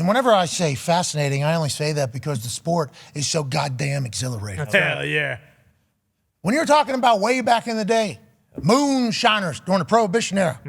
And whenever I say fascinating, I only say that because the sport is so goddamn exhilarating. Hell yeah. When you're talking about way back in the day, moonshiners during the Prohibition era,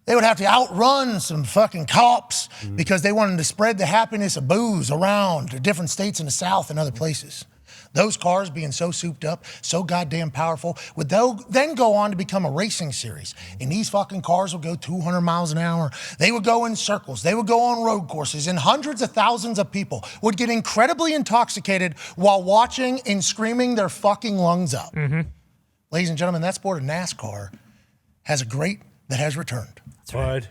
they would have to outrun some fucking cops because they wanted to spread the happiness of booze around to different states in the South and other places. Those cars being so souped up, so goddamn powerful, would then go on to become a racing series. And these fucking cars would go 200 miles an hour. They would go in circles. They would go on road courses. And hundreds of thousands of people would get incredibly intoxicated while watching and screaming their fucking lungs out. Ladies and gentlemen, that sport of NASCAR has a great that has returned. That's right.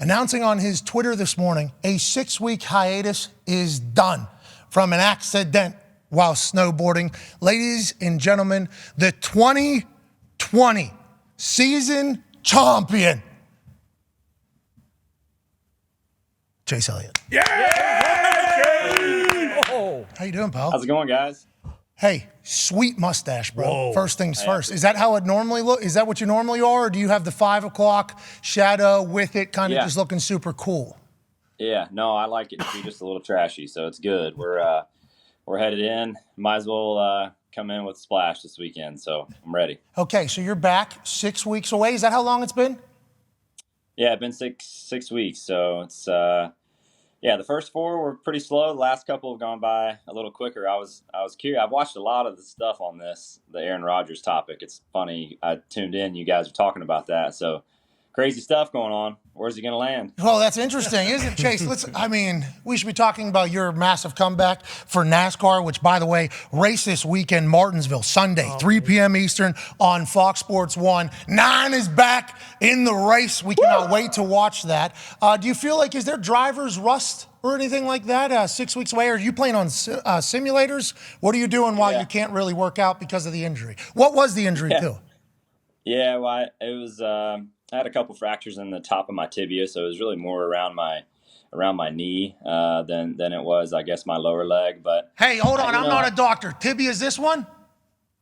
Announcing on his Twitter this morning, a 6-week hiatus is done from an accident while snowboarding. Ladies and gentlemen, the 2020 season champion, Chase Elliott. Yeah! How you doing, pal? How's it going, guys? Hey, sweet mustache, bro. Whoa. First things first. Is that how it normally look? Is that what you normally are, or do you have the 5 o'clock shadow with it, kind of just looking super cool? Yeah, no, I like it to be just a little trashy, so it's good. We're headed in. Might as well come in with a splash this weekend, so I'm ready. Okay, so you're back 6 weeks away. Is that how long it's been? Yeah, it's been six weeks, so it's the first 4 were pretty slow. The last couple have gone by a little quicker. I was curious. I've watched a lot of the stuff on the Aaron Rodgers topic. It's funny. I tuned in. You guys are talking about that, so crazy stuff going on. Where's he going to land? Well, that's interesting, isn't it, Chase? We should be talking about your massive comeback for NASCAR, which, by the way, race this weekend, Martinsville, Sunday, 3 p.m. Eastern on Fox Sports 1. 9 is back in the race. We cannot wait to watch that. Do you feel like, is there driver's rust or anything like that 6 weeks away? Or are you playing on simulators? What are you doing while you can't really work out because of the injury? What was the injury to? Yeah, well, it was. I had a couple fractures in the top of my tibia, so it was really more around my knee than it was, I guess, my lower leg. But hey, hold on, I'm not a doctor. Tibia is this one?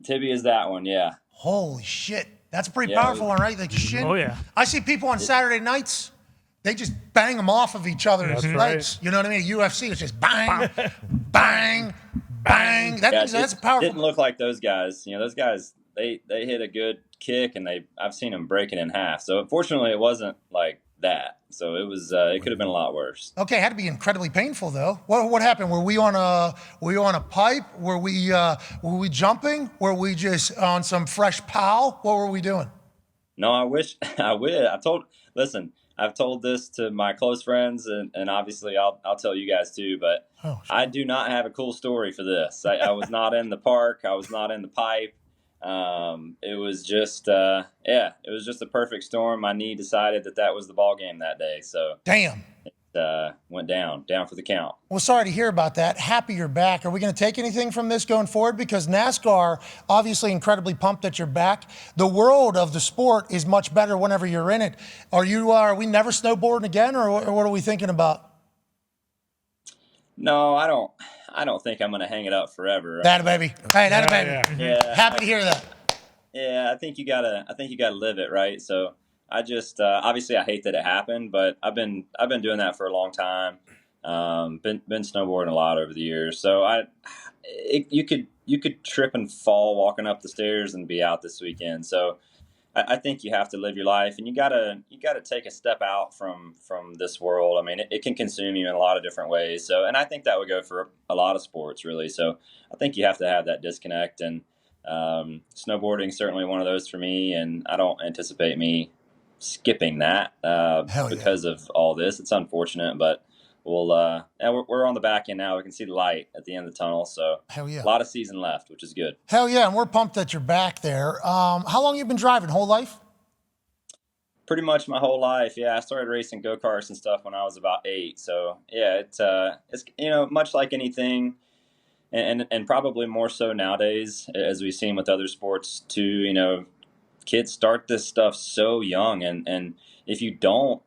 Tibia is that one, yeah. Holy shit, that's a pretty powerful one, right? Like shit. Oh yeah. I see people on Saturday nights. They just bang them off of each other's legs. Right. You know what I mean? UFC is just bang, bang, bang. That's powerful. Didn't look like those guys. You know, those guys. They hit a good kick, and I've seen them break it in half. So unfortunately, it wasn't like that. So it was. It could have been a lot worse. Okay, it had to be incredibly painful though. What happened? Were we on a pipe? Were we jumping? Were we just on some fresh pow? What were we doing? No, I wish I would. Listen, I've told this to my close friends, and obviously I'll tell you guys too. But I do not have a cool story for this. I was not in the park. I was not in the pipe. It was just, it was just a perfect storm. My knee decided that was the ball game that day. So damn, it went down for the count. Well, sorry to hear about that. Happy you're back. Are we going to take anything from this going forward? Because NASCAR, obviously incredibly pumped that you're back. The world of the sport is much better whenever you're in it. Are we never snowboarding again, or what are we thinking about? No, I don't think I'm going to hang it up forever. That a baby. Hey, that a baby. Yeah. Happy to hear that. Yeah, I think you gotta live it, right? So I just obviously I hate that it happened, but I've been doing that for a long time. Been snowboarding a lot over the years. So you could trip and fall walking up the stairs and be out this weekend. So I think you have to live your life, and you gotta take a step out from this world. I mean, it can consume you in a lot of different ways. So, and I think that would go for a lot of sports, really. So, I think you have to have that disconnect, and snowboarding is certainly one of those for me. And I don't anticipate me skipping that because of all this. It's unfortunate, but we're on the back end now. We can see the light at the end of the tunnel. So hell yeah, a lot of season left, which is good. Hell yeah, and we're pumped that you're back there. How long you been driving? Whole life? Pretty much my whole life. Yeah, I started racing go-karts and stuff when I was about 8. So yeah, it's much like anything, and probably more so nowadays, as we've seen with other sports too. Kids start this stuff so young, and if you don't,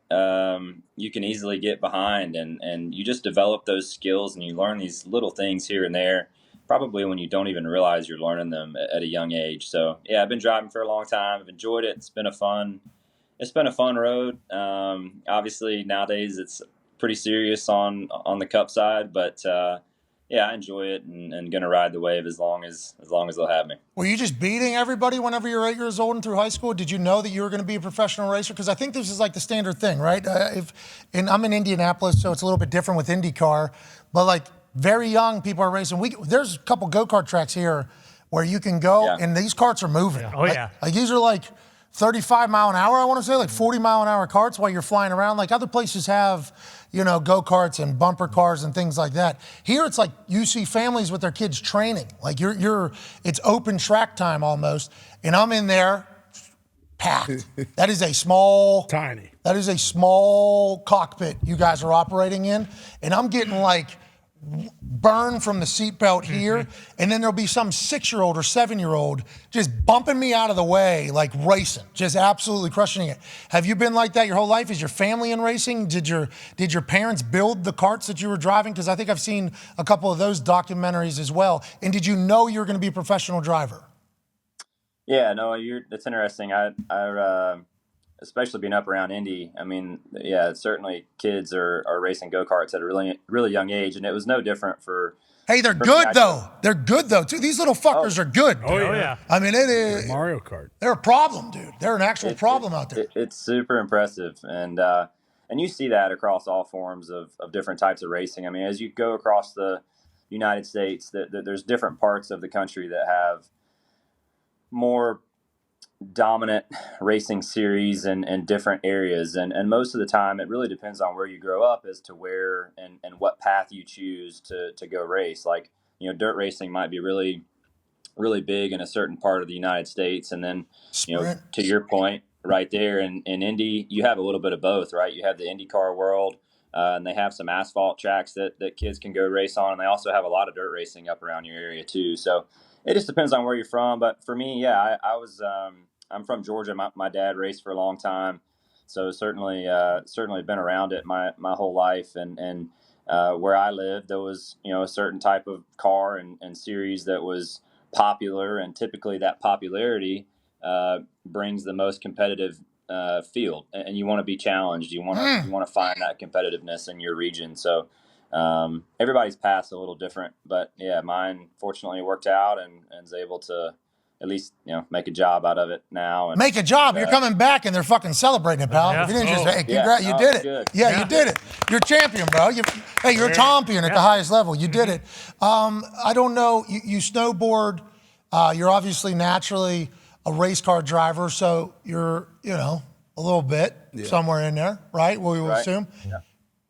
you can easily get behind, and you just develop those skills, and you learn these little things here and there, probably when you don't even realize you're learning them at a young age. So yeah, I've been driving for a long time. I've enjoyed it. It's been a fun road. Obviously nowadays it's pretty serious on the cup side, but yeah, I enjoy it and going to ride the wave as long as they'll have me. Were you just beating everybody whenever you were 8 years old and through high school? Did you know that you were going to be a professional racer? Because I think this is like the standard thing, right? And I'm in Indianapolis, so it's a little bit different with IndyCar. But like very young people are racing. There's a couple go-kart tracks here where you can go, and these karts are moving. Oh, yeah. Like these are like 35 mile an hour, I want to say, like 40 mile an hour karts while you're flying around. Like other places have, go-karts and bumper cars and things like that. Here it's like you see families with their kids training. Like it's open track time almost. And I'm in there, packed. That is a small cockpit you guys are operating in. And I'm getting like burn from the seatbelt here, and then there'll be some 6-year-old or 7-year-old just bumping me out of the way, like racing, just absolutely crushing it. Have you been like that your whole life? Is your family in racing? Did your parents build the karts that you were driving? Because I think I've seen a couple of those documentaries as well. And did you know you were going to be a professional driver? Yeah, no, that's interesting. I especially being up around Indy, I mean, yeah, certainly kids are racing go-karts at a really, really young age, and it was no different for... Hey, they're good, though. They're good, though, too. These little fuckers are good. Oh, yeah. I mean, it is... Mario Kart. They're a problem, dude. They're an actual problem out there. It's super impressive, and you see that across all forms of different types of racing. I mean, as you go across the United States, there's different parts of the country that have more dominant racing series and different areas, and most of the time it really depends on where you grow up as to where and what path you choose to go race. Like, dirt racing might be really, really big in a certain part of the United States, and then to your point right there in Indy, you have a little bit of both, right? You have the IndyCar world, and they have some asphalt tracks that kids can go race on, and they also have a lot of dirt racing up around your area too. So it just depends on where you're from. But for me, yeah, I'm from Georgia. My dad raced for a long time, so certainly been around it my whole life. And where I lived, there was a certain type of car and series that was popular, and typically that popularity brings the most competitive field, and you want to be challenged. You want to find that competitiveness in your region. So everybody's path's a little different, but yeah, mine fortunately worked out and is able to at least, make a job out of it now. And, make a job. You're coming back and they're fucking celebrating it, pal. Yeah. You didn't just say, hey, you did it. Good. Yeah, you did it. You're a champion, bro. You're a champion at the highest level. You did it. I don't know. You snowboard. You're obviously naturally a race car driver, so you're, a little bit somewhere in there, right? We will assume. Yeah.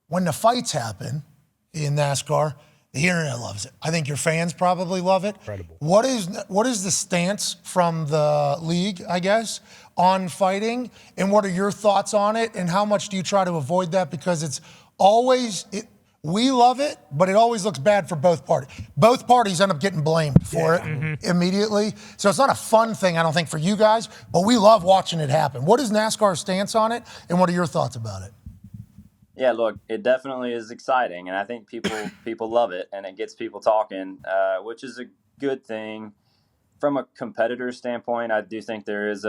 When the fights happen in NASCAR, the internet loves it. I think your fans probably love it. Incredible. What is the stance from the league, I guess, on fighting? And what are your thoughts on it? And how much do you try to avoid that? Because it's always, we love it, but it always looks bad for both parties. Both parties end up getting blamed for it immediately. So it's not a fun thing, I don't think, for you guys, but we love watching it happen. What is NASCAR's stance on it? And what are your thoughts about it? Yeah, look, it definitely is exciting, and I think people love it, and it gets people talking, which is a good thing. From a competitor standpoint, I do think there is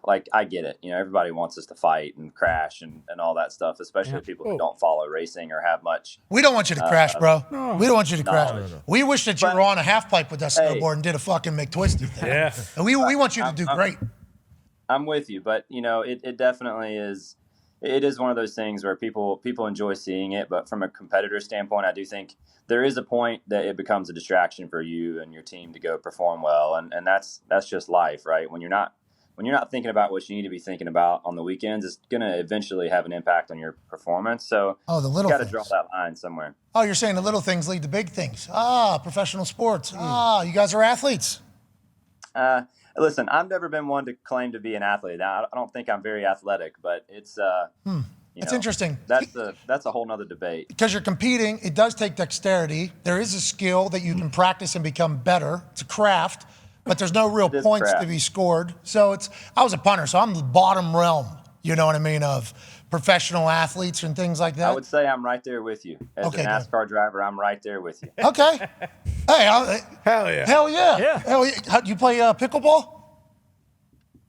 I get it. Everybody wants us to fight and crash and all that stuff, especially people who don't follow racing or have much. We don't want you to crash, bro. No. We don't want you to crash. No. We wish that you were on a half pipe with that snowboard and did a fucking McTwisty thing. Yeah. And we want you to do great. I'm with you, but it definitely is. It is one of those things where people enjoy seeing it, but from a competitor standpoint, I do think there is a point that it becomes a distraction for you and your team to go perform well, and that's just life, right? When you're not thinking about what you need to be thinking about on the weekends, it's going to eventually have an impact on your performance. So the little you got to things. draw that line somewhere. Oh, you're saying the little things lead to big things. Professional sports. You guys are athletes. Listen, I've never been one to claim to be an athlete. Now, I don't think I'm very athletic, but it's It's interesting. That's a whole nother debate. Because you're competing, it does take dexterity. There is a skill that you can practice and become better. It's a craft, but there's no real points to be scored. So I was a punter, so I'm the bottom realm, you know what I mean, of professional athletes and things like that. I would say I'm right there with you. As a NASCAR driver, I'm right there with you. Okay. Hey, Hell yeah. hell yeah. Yeah. Hell yeah. Do you play pickleball?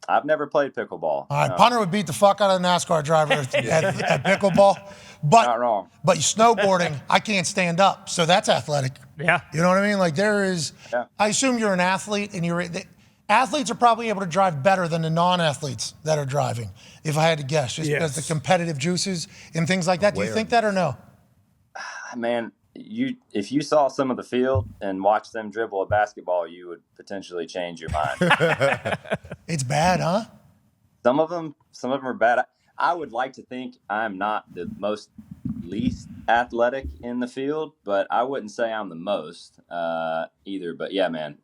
I've never played pickleball. All right, punter would beat the fuck out of a NASCAR driver at pickleball. Not wrong. But snowboarding, I can't stand up, so that's athletic. Yeah. You know what I mean? Like there is. Yeah. I assume you're an athlete, and athletes are probably able to drive better than the non-athletes that are driving. If I had to guess, just because the competitive juices and things like that. Do you think that or no? Man, if you saw some of the field and watched them dribble a basketball, you would potentially change your mind. It's bad, huh? Some of them are bad. I would like to think I'm not the least athletic in the field, but I wouldn't say I'm the most either. But yeah, man,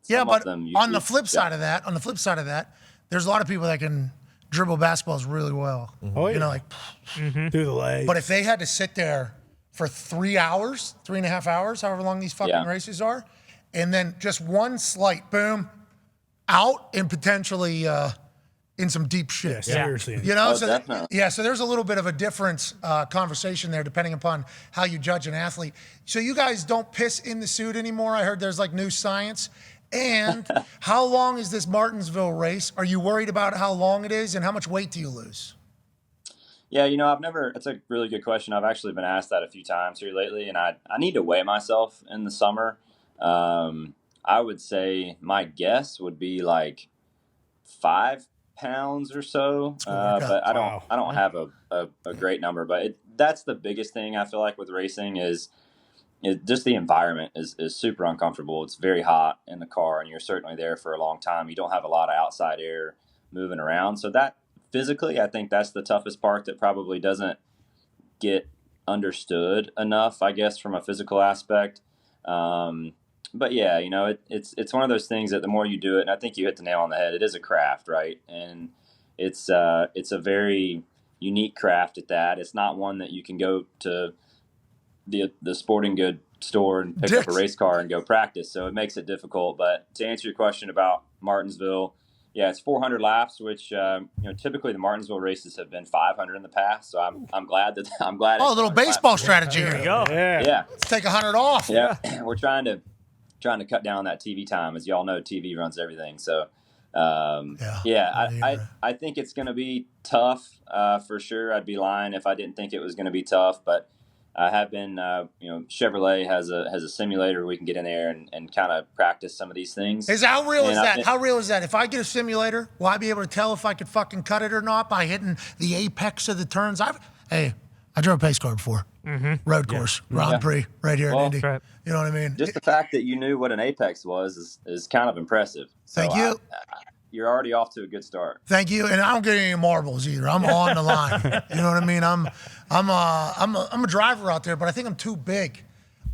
But on the flip side of that, there's a lot of people that can dribble basketballs really well. Oh, yeah. You know, like through the legs. But if they had to sit there for 3 hours, 3.5 hours, however long these fucking races are, and then just one slight boom, out and potentially in some deep shit. Yeah, seriously. You know, so there's a little bit of a different conversation there depending upon how you judge an athlete. So you guys don't piss in the suit anymore. I heard there's like new science. And how long is this Martinsville race? Are you worried about how long it is, and how much weight do you lose? Yeah, it's a really good question. I've actually been asked that a few times here lately, and I need to weigh myself in the summer. I would say my guess would be like 5 pounds or so, but I don't have a great number. But that's the biggest thing I feel like with racing is just the environment is super uncomfortable. It's very hot in the car, and you're certainly there for a long time. You don't have a lot of outside air moving around, so that physically, I think that's the toughest part that probably doesn't get understood enough, I guess, from a physical aspect. But yeah, it's one of those things that the more you do it, and I think you hit the nail on the head, it is a craft, right? And it's a very unique craft at that. It's not one that you can go to the sporting good store and pick up a race car and go practice. So it makes it difficult. But to answer your question about Martinsville, yeah, it's 400 laps, which typically the Martinsville races have been 500 in the past. So I'm glad that a little baseball strategy here. There you go. Yeah. Let's take 100 off. Yeah, we're trying to cut down that TV time. As y'all know, TV runs everything. So I think it's going to be tough for sure. I'd be lying if I didn't think it was going to be tough, but I have been, Chevrolet has a simulator where we can get in there and kind of practice some of these things. How real is that? How real is that? If I get a simulator, will I be able to tell if I could fucking cut it or not by hitting the apex of the turns? I drove a pace car before. Road course, Grand Prix, right here in Indy. Right. You know what I mean? Just the fact that you knew what an apex was is kind of impressive. So Thank you. You're already off to a good start. Thank you, and I don't get any marbles either. I'm on the line. You know what I mean? I'm a driver out there, but I think I'm too big.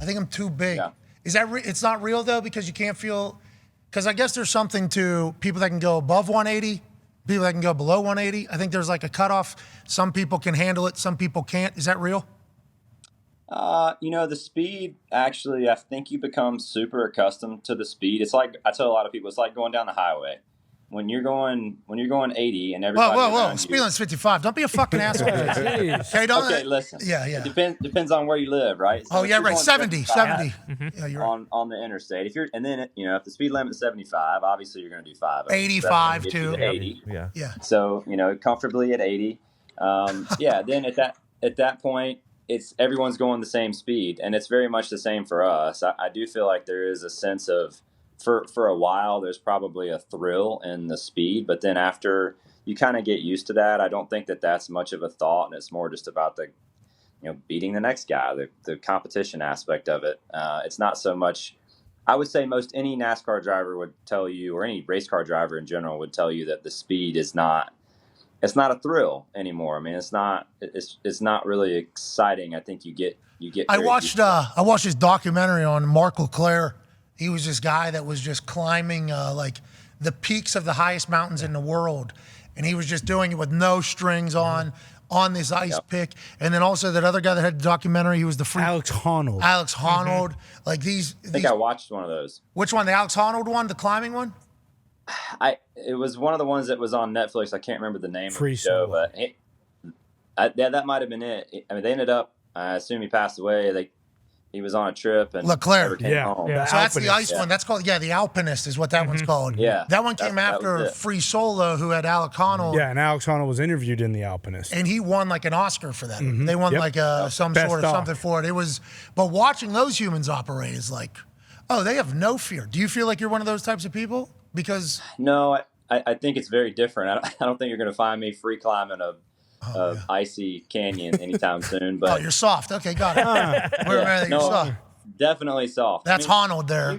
Yeah. Is that it's not real though, because you can't feel? Because I guess there's something to people that can go above 180, people that can go below 180. I think there's like a cutoff. Some people can handle it, some people can't. Is that real? The speed, actually, I think you become super accustomed to the speed. It's like, I tell a lot of people, it's like going down the highway. When you're going 80 and everybody whoa. Speed limit's 55. Don't be a fucking asshole. Okay, listen. Yeah. It depends on where you live, right? So right. 70. Yeah, you're on the interstate. If the speed limit is 75, obviously you're going to do 5. 85 too. 80. Yeah. So, comfortably at 80. Then at that point, it's everyone's going the same speed, and it's very much the same for us. I do feel like there is a sense of, for a while, there's probably a thrill in the speed, but then after you kind of get used to that, I don't think that that's much of a thought, and it's more just about the, beating the next guy, the competition aspect of it. It's not so much. I would say most any NASCAR driver would tell you, or any race car driver in general would tell you, that the speed is not. It's not a thrill anymore. I mean, it's not really exciting. I think you get. I watched this documentary on Mark Leclerc. He was this guy that was just climbing like the peaks of the highest mountains in the world, and he was just doing it with no strings on this ice pick. And then also that other guy that had the documentary, he was the freak. Alex Honnold. Like these. I think I watched one of those. Which one? The Alex Honnold one, the climbing one? It was one of the ones that was on Netflix. I can't remember the name of the show, Solo. but that might have been it. I mean, they ended up. I assume he passed away. on a trip and Leclerc. never came home. Yeah. So that's the Alpinist. ice one. That's called, the Alpinist is what that one's called. Yeah. That one came That was after it. Free Solo, who had Alec Honnold. Yeah, and Alex Honnold was interviewed in The Alpinist. And he won like an Oscar for that. They won like some Best sort of doc. something for it. But watching those humans operate is like, oh, they have no fear. Do you feel like you're one of those types of people? Because No, I think it's very different. I don't think you're going to find me free climbing a icy canyon anytime soon. But you're soft. Okay, got it. You're soft. definitely soft. That's Honnold there.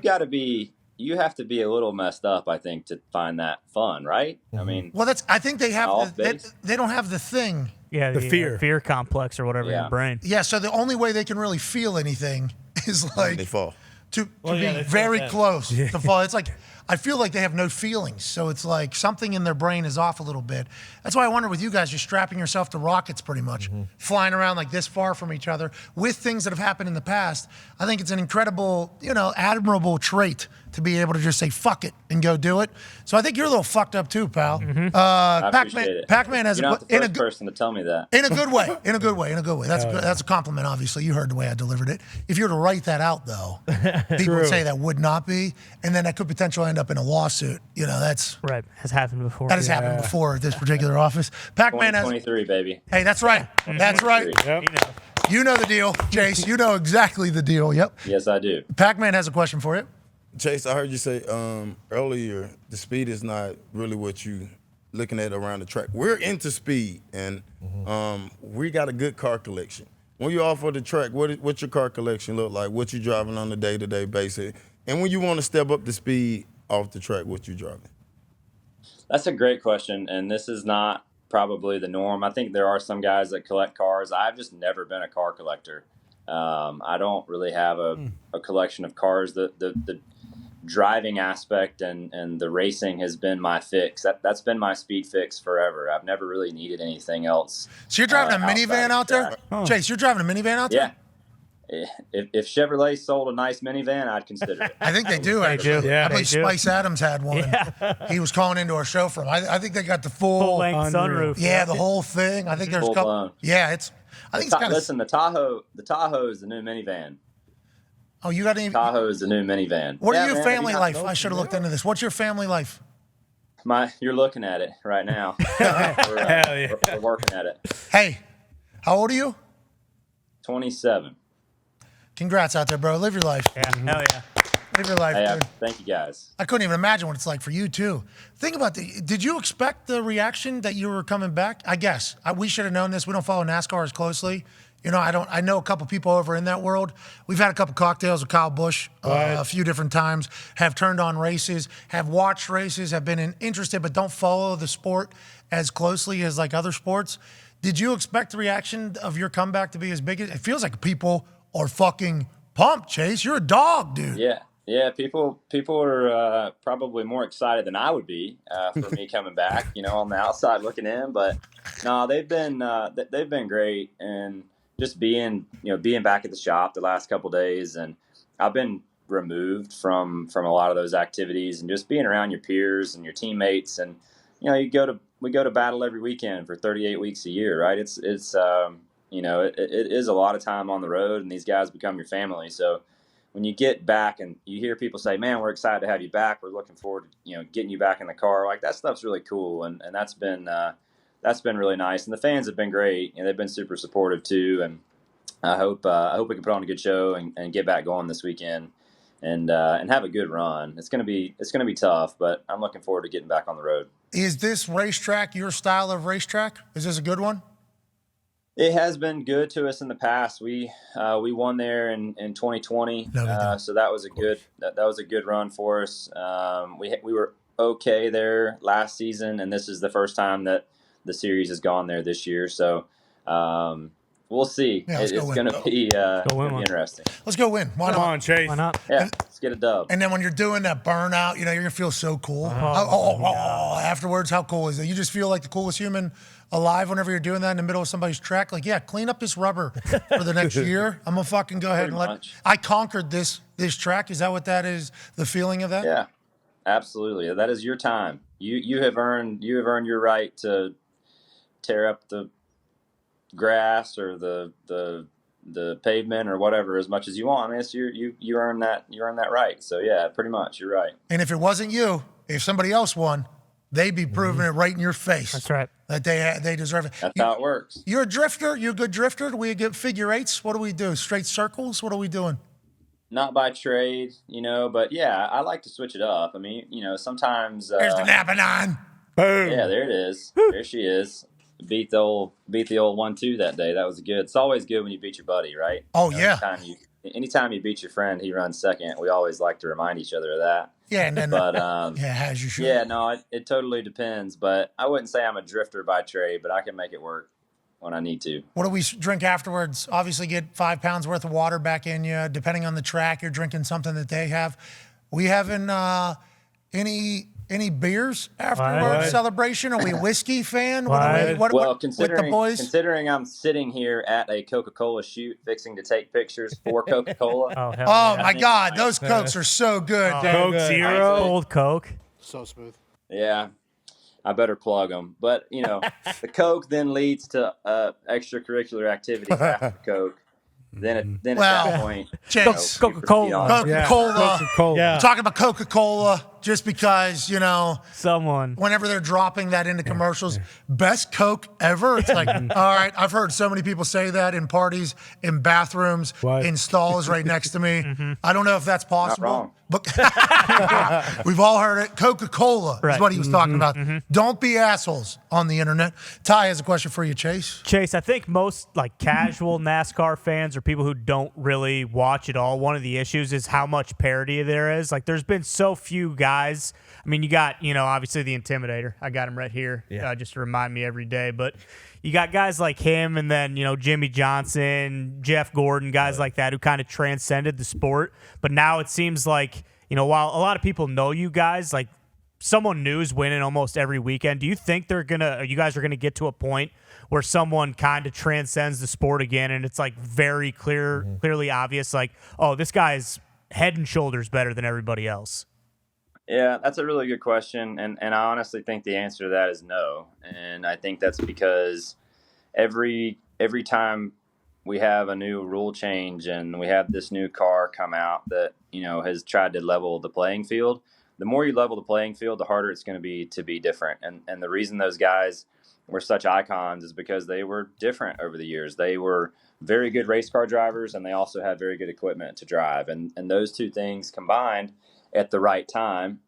You have to be a little messed up, I think, to find that fun, right? I mean, Well, I think they have. They don't have the thing. Yeah, The fear. fear complex or whatever in Yeah. the brain. Yeah, so the only way they can really feel anything is like They fall. to Well, be yeah, they feel very that. close to fall. It's like I feel like they have no feelings, so it's like something in their brain is off a little bit. That's why I wonder with you guys, you're strapping yourself to rockets pretty much, flying around like this far from each other with things that have happened in the past. I think it's an incredible, admirable trait to be able to just say fuck it and go do it. So I think you're a little fucked up too, pal. I appreciate it. Pac-Man has You're not the first person to tell me that. in a good way. In a good way. That's a compliment, obviously. You heard the way I delivered it. If you were to write that out, though, people would say that would not be, and then that could potentially end up in a lawsuit. That's Right. Has happened before. that has happened before at this particular office. Pac-Man has. 2023, baby. Hey, that's right. That's right. Yep. You know the deal, Chase. You know exactly the deal. Yep. Yes, I do. Pac-Man has a question for you. Chase, I heard you say earlier the speed is not really what you looking at around the track. We're into speed, and we got a good car collection. When you're off of the track, what's your car collection look like? What you driving on a day-to-day basis? And when you want to step up the speed off the track, what you driving? That's a great question, and this is not probably the norm. I think there are some guys that collect cars. I've just never been a car collector. I don't really have a collection of cars. The driving aspect and the racing has been my fix. That's been my speed fix forever. I've never really needed anything else. So you're driving a minivan outside out of the there? track. Chase, you're driving a minivan out there? Yeah. If Chevrolet sold a nice minivan, I'd consider it. I think they do, actually. do. Yeah, I believe they do. Spice Adams had one. He was calling into our show from. I think they got the full length Unreal. sunroof. Yeah, the whole thing. I think there's a Full couple. blown. Yeah, I think it's kind of. Listen, the Tahoe is the new minivan. Oh, you got any? Tahoe is the new minivan. What are Yeah, your man, family you life? know- I should have looked into this. What's your family life? You're looking at it right now. We're working at it. Hey, how old are you? 27. Congrats out there, bro. Live your life. Yeah. Hell yeah. Live your life, Hey, dude. thank you guys. I couldn't even imagine what it's like for you too. Think about did you expect the reaction that you were coming back? I guess we should have known this. We don't follow NASCAR as closely. I know a couple people over in that world. We've had a couple cocktails with Kyle Busch a few different times. Have turned on races. Have watched races. Have been interested, but don't follow the sport as closely as like other sports. Did you expect the reaction of your comeback to be as big? It feels like people are fucking pumped. Chase, you're a dog, dude. Yeah. People are probably more excited than I would be for me coming back. On the outside looking in, but no, they've been great, and just being back at the shop the last couple of days, and I've been removed from a lot of those activities, and just being around your peers and your teammates, and we go to battle every weekend for 38 weeks a year, right? It is a lot of time on the road, and these guys become your family. So when you get back and you hear people say, "Man, we're excited to have you back. We're looking forward to getting you back in the car," like that stuff's really cool, and that's been really nice. And the fans have been great, and they've been super supportive too. And I hope we can put on a good show and get back going this weekend and have a good run. It's gonna be tough, but I'm looking forward to getting back on the road. Is this racetrack your style of racetrack? Is this a good one? It has been good to us in the past. We won there in 2020, so that was a good run for us. We were okay there last season, and this is the first time that the series has gone there this year. So we'll see. Yeah, It's going to be interesting. Let's go win. Why Come not? on, Chase. Why not? Yeah, let's get a dub. And then when you're doing that burnout, you're going to feel so cool. Afterwards, how cool is it? You just feel like the coolest human alive whenever you're doing that in the middle of somebody's track. Like, yeah, clean up this rubber for the next year. I'm going to fucking go ahead Pretty and much. I conquered this track. Is that what that is, the feeling of that? Yeah, absolutely. That is your time. You have earned your right to tear up the grass or the the pavement or whatever as much as you want. I mean, it's you earn that right. So yeah, pretty much, you're right. And if it wasn't you, if somebody else won, they'd be proving it right in your face. That's right. That they deserve it. That's how it works. You're a drifter. You're a good drifter. Do we get figure eights? What do we do? Straight circles? What are we doing? Not by trade, but yeah, I like to switch it up. I mean, sometimes. There's the Napanon. Boom. Yeah, there it is. There she is. Beat the old 1-2 that day. That was good. It's always good when you beat your buddy, right? Oh, yeah. Anytime you beat your friend, he runs second. We always like to remind each other of that. Yeah, and then but as you should. Yeah, no, it totally depends. But I wouldn't say I'm a drifter by trade, but I can make it work when I need to. What do we drink afterwards? Obviously, get 5 pounds worth of water back in you. Depending on the track, you're drinking something that they have. We having any beers afterwards? Celebration? Are we a whiskey fan? What considering I'm sitting here at a Coca-Cola shoot, fixing to take pictures for Coca-Cola. Oh my God, those Cokes are so good. Coke Zero, old Coke, so smooth. Yeah, I better plug them. But the Coke then leads to extracurricular activities after Coke. Then at that point, Coca-Cola. Coca-Cola. Yeah. We're talking about Coca-Cola just because, someone, whenever they're dropping that into commercials, best Coke ever. It's like, all right, I've heard so many people say that in parties, in bathrooms, in stalls right next to me. I don't know if that's possible. But we've all heard it. Coca-Cola is what he was talking about. Don't be assholes on the internet. Ty has a question for you, Chase. Chase, I think most casual NASCAR fans or people who don't really watch at all, one of the issues is how much parity there is. There's been so few guys. I mean, you got, obviously the Intimidator. I got him right here just to remind me every day. But you got guys like him and then, Jimmy Johnson, Jeff Gordon, guys like that who kind of transcended the sport. But now it seems like, while a lot of people know you guys, someone new is winning almost every weekend. Do you think you guys are going to get to a point where someone kind of transcends the sport again and it's very clearly obvious, oh, this guy's head and shoulders better than everybody else? Yeah, that's a really good question, and I honestly think the answer to that is no. And I think that's because every time we have a new rule change and we have this new car come out that has tried to level the playing field, the more you level the playing field, the harder it's going to be different. And the reason those guys were such icons is because they were different over the years. They were very good race car drivers, and they also had very good equipment to drive. And those two things combined at the right time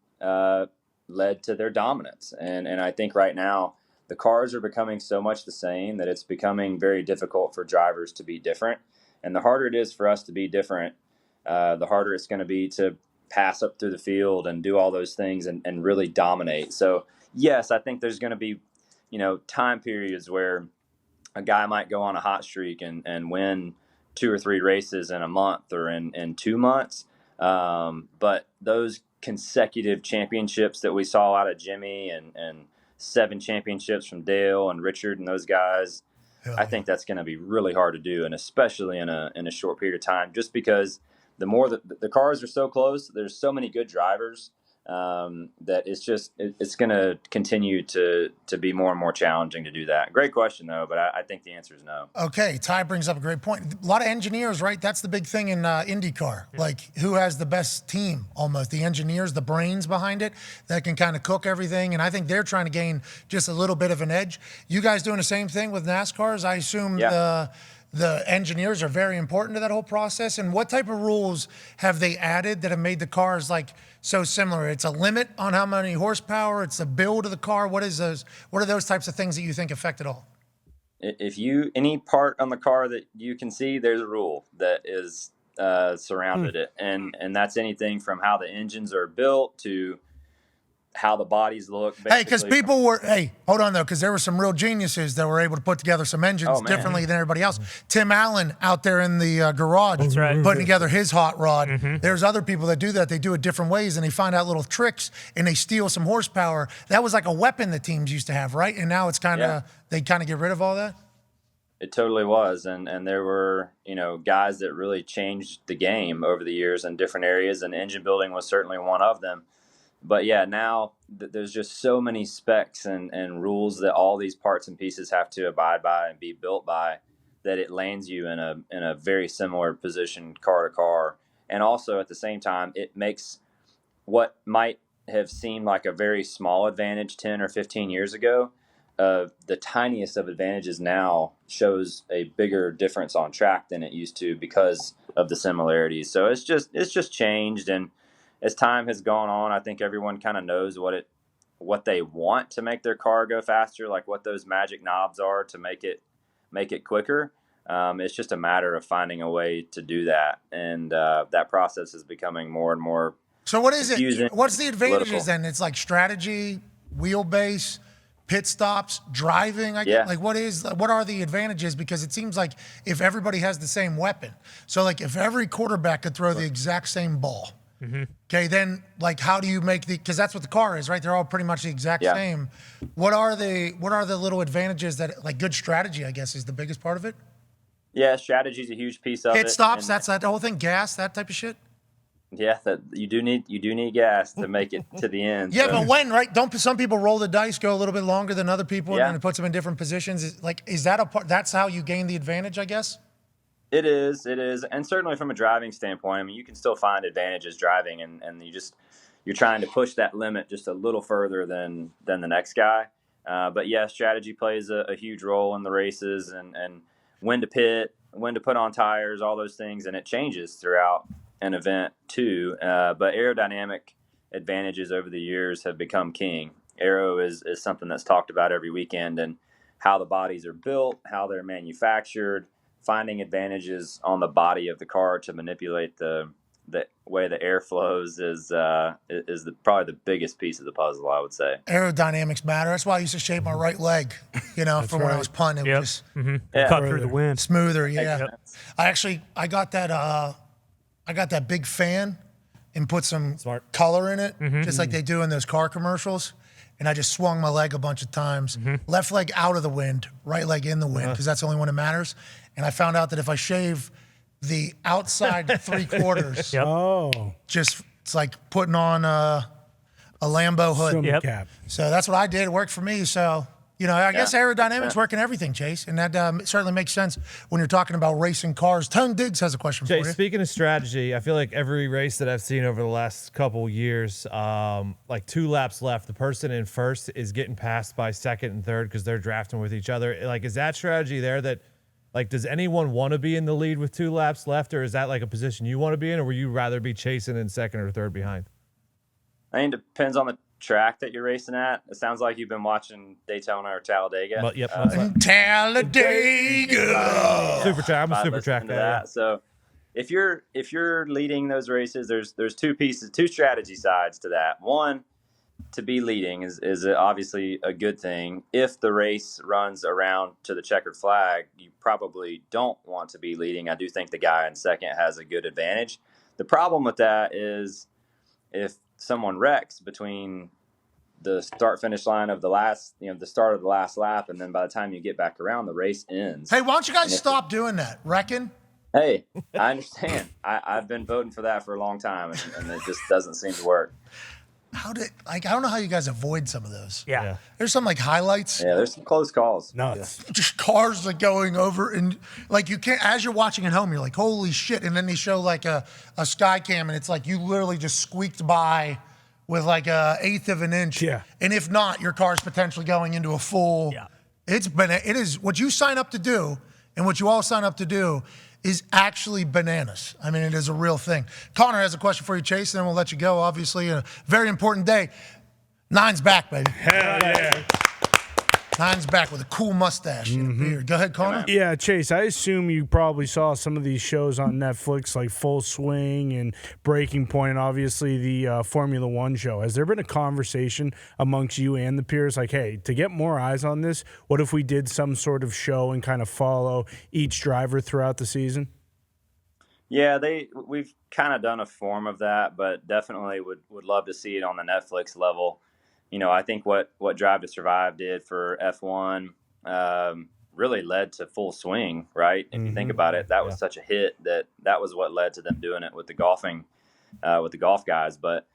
led to their dominance. And I think right now the cars are becoming so much the same that it's becoming very difficult for drivers to be different. And the harder it is for us to be different, the harder it's going to be to pass up through the field and do all those things and really dominate. So yes, I think there's going to be, time periods where a guy might go on a hot streak and win 2 or 3 races in a month or in 2 months. But those consecutive championships that we saw out of Jimmy and 7 championships from Dale and Richard and those guys, I think that's going to be really hard to do, and especially in a short period of time, just because the more that the cars are so close, there's so many good drivers that it's going to continue to be more and more challenging to do that. Great question, though, but I think the answer is no. Okay, Ty brings up a great point. A lot of engineers, right? That's the big thing in IndyCar. Who has the best team almost? The engineers, the brains behind it that can kind of cook everything, and I think they're trying to gain just a little bit of an edge. You guys doing the same thing with NASCARs? I assume the engineers are very important to that whole process. And what type of rules have they added that have made the cars so similar? It's a limit on how many horsepower. It's the build of the car. What are those types of things that you think affect it all? If any part on the car that you can see, there's a rule that is surrounded it, and that's anything from how the engines are built to how the bodies look. Hey, because hold on though, because there were some real geniuses that were able to put together some engines differently than everybody else. Tim Allen out there in the garage putting together his hot rod. There's other people that do that. They do it different ways, and they find out little tricks, and they steal some horsepower. That was like a weapon that teams used to have, right? And now it's they kind of get rid of all that. It totally was, and there were guys that really changed the game over the years in different areas, and engine building was certainly one of them. But yeah, now there's just so many specs and rules that all these parts and pieces have to abide by and be built by that it lands you in a very similar position car to car. And also at the same time, it makes what might have seemed like a very small advantage 10 or 15 years ago, the tiniest of advantages now shows a bigger difference on track than it used to because of the similarities. So it's just changed. And as time has gone on, I think everyone kind of knows what they want to make their car go faster, like what those magic knobs are to make it quicker. It's just a matter of finding a way to do that. And that process is becoming more and more. So what is confusing, it? What's the advantages political. then? It's like strategy, wheelbase, pit stops, driving. I guess. Like what are the advantages? Because it seems like if everybody has the same weapon, so like if every quarterback could throw the exact same ball, okay, then like how do you make because that's what the car is, right? They're all pretty much the exact same. What are the little advantages that like good strategy? I guess is the biggest part of it. Yeah, strategy is a huge piece of it. Pit stops, that's that whole thing. Gas, that type of shit. Yeah, that you do need gas to make it to the end. Yeah, so. but when, right? Don't some people roll the dice, go a little bit longer than other people, and it puts them in different positions? Is that a part? That's how you gain the advantage, I guess. It is, and certainly from a driving standpoint, I mean, you can still find advantages driving, and you're trying to push that limit just a little further than the next guy. But yeah, strategy plays a huge role in the races, and when to pit, when to put on tires, all those things, and it changes throughout an event too. But aerodynamic advantages over the years have become king. Aero is something that's talked about every weekend, and how the bodies are built, how they're manufactured, finding advantages on the body of the car to manipulate the way the air flows is probably the biggest piece of the puzzle, I would say. Aerodynamics matter. That's why I used to shave my right leg, when I was punting. It was cut through the wind. smoother. Yeah. I got that big fan and put some color in it, just like they do in those car commercials. And I just swung my leg a bunch of times. Left leg out of the wind, right leg in the wind, because that's the only one that matters. And I found out that if I shave the outside 3/4, it's like putting on a Lambo hood. Cap. So that's what I did. It worked for me. So, I guess aerodynamics work in everything, Chase. And that certainly makes sense when you're talking about racing cars. Tone Diggs has a question for you. Speaking of strategy, I feel like every race that I've seen over the last couple years, like 2 laps left, the person in first is getting passed by second and third because they're drafting with each other. Like, is that strategy there that, like, does anyone want to be in the lead with 2 laps left, or is that like a position you want to be in, or would you rather be chasing in second or third behind? I mean, it depends on the track that you're racing at. It sounds like you've been watching Daytona or Talladega. Talladega. Super track. I'm a super track guy. So if you're leading those races, there's two strategy sides to that. One, to be leading is obviously a good thing. If the race runs around to the checkered flag, you probably don't want to be leading. I do think the guy in second has a good advantage. The problem with that is if someone wrecks between the start finish line of the start of the last lap, and then by the time you get back around, the race ends. Hey, why don't you guys stop doing that? Wrecking? Hey, I understand. I've been voting for that for a long time, and it just doesn't seem to work. I don't know how you guys avoid some of those. Yeah. There's some like highlights. Yeah, there's some close calls. Nuts. Just cars like going over, and like you can't, as you're watching at home, you're like, holy shit. And then they show like a sky cam, and it's like you literally just squeaked by with like 1/8 of an inch. Yeah. And if not, your car's potentially going into a full. Yeah. It is what you sign up to do, and what you all sign up to do is actually bananas. I mean, it is a real thing. Connor has a question for you, Chase, and then we'll let you go. Obviously, a very important day. Nine's back, baby. Hell yeah. Nine's back with a cool mustache and a beard. Go ahead, Connor. Yeah, Chase, I assume you probably saw some of these shows on Netflix, like Full Swing and Breaking Point, and obviously the Formula One show. Has there been a conversation amongst you and the peers, like, hey, to get more eyes on this, what if we did some sort of show and kind of follow each driver throughout the season? Yeah, we've kind of done a form of that, but definitely would love to see it on the Netflix level. I think what Drive to Survive did for F1 really led to Full Swing, right? If you think about it, that was such a hit that was what led to them doing it with the golf guys. But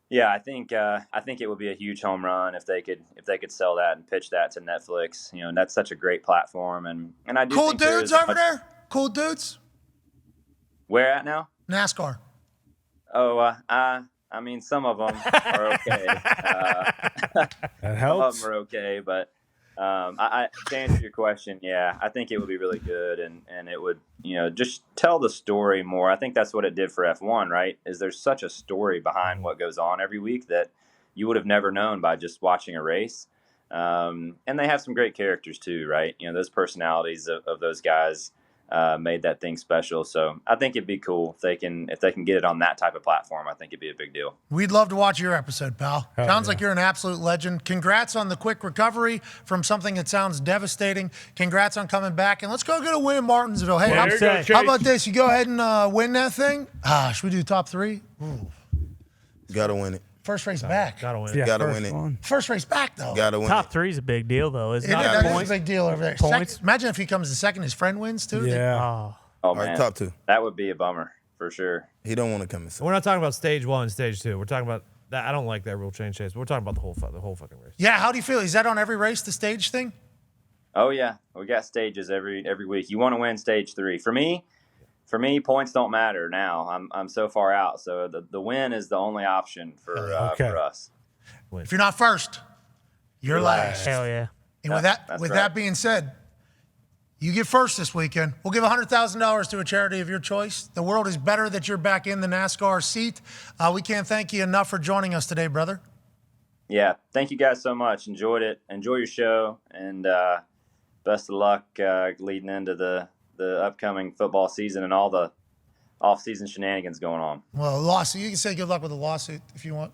Yeah, I think it would be a huge home run if they could sell that and pitch that to Netflix. You know, and that's such a great platform, and I do Cool think there dudes is over there? Cool dudes? Where at now? NASCAR. Oh, I mean, some of them are okay. That Some helps. of them are okay, but to answer your question, yeah, I think it would be really good, and it would, you know, just tell the story more. I think that's what it did for F1, right? Is there's such a story behind what goes on every week that you would have never known by just watching a race. And they have some great characters too, right? You know, those personalities of those guys made that thing special. So I think it'd be cool if they can get it on that type of platform. I think it'd be a big deal. We'd love to watch your episode, pal. Hell Sounds yeah. like you're an absolute legend. Congrats on the quick recovery from something that sounds devastating. Congrats on coming back. And let's go get a win in Martinsville. Hey, There how, you go, saying- Chase. how about this? You go ahead and win that thing? Should we do top three? Ooh. Gotta win it. First race back. Gotta win. Yeah, Gotta first win it. one. First race back, though. Gotta win Top it. 3 is a big deal, though, isn't it? That is Points? a big deal over there. Points? Imagine if he comes to second, his friend wins too. Yeah. Oh. Oh All right, man, top 2. that would be a bummer for sure. He don't want to come in second. We're not talking about stage 1, stage 2. We're talking about that. I don't like that rule change, Chase. But we're talking about the whole fucking race. Yeah, how do you feel? Is that on every race, the stage thing? Oh yeah, we got stages every week. You want to win stage 3. For me, points don't matter now. I'm so far out. So the win is the only option for Okay. for us. If you're not first, you're last. Hell yeah. And with That's that right. being said, you get first this weekend. We'll give $100,000 to a charity of your choice. The world is better that you're back in the NASCAR seat. We can't thank you enough for joining us today, brother. Yeah, thank you guys so much. Enjoyed it. Enjoy your show, and best of luck leading into the upcoming football season and all the off-season shenanigans going on. Well, lawsuit. You can say good luck with the lawsuit if you want.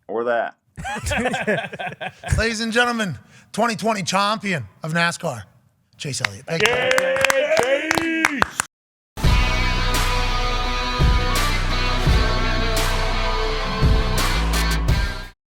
Or that. Ladies and gentlemen, 2020 champion of NASCAR, Chase Elliott. Thank you.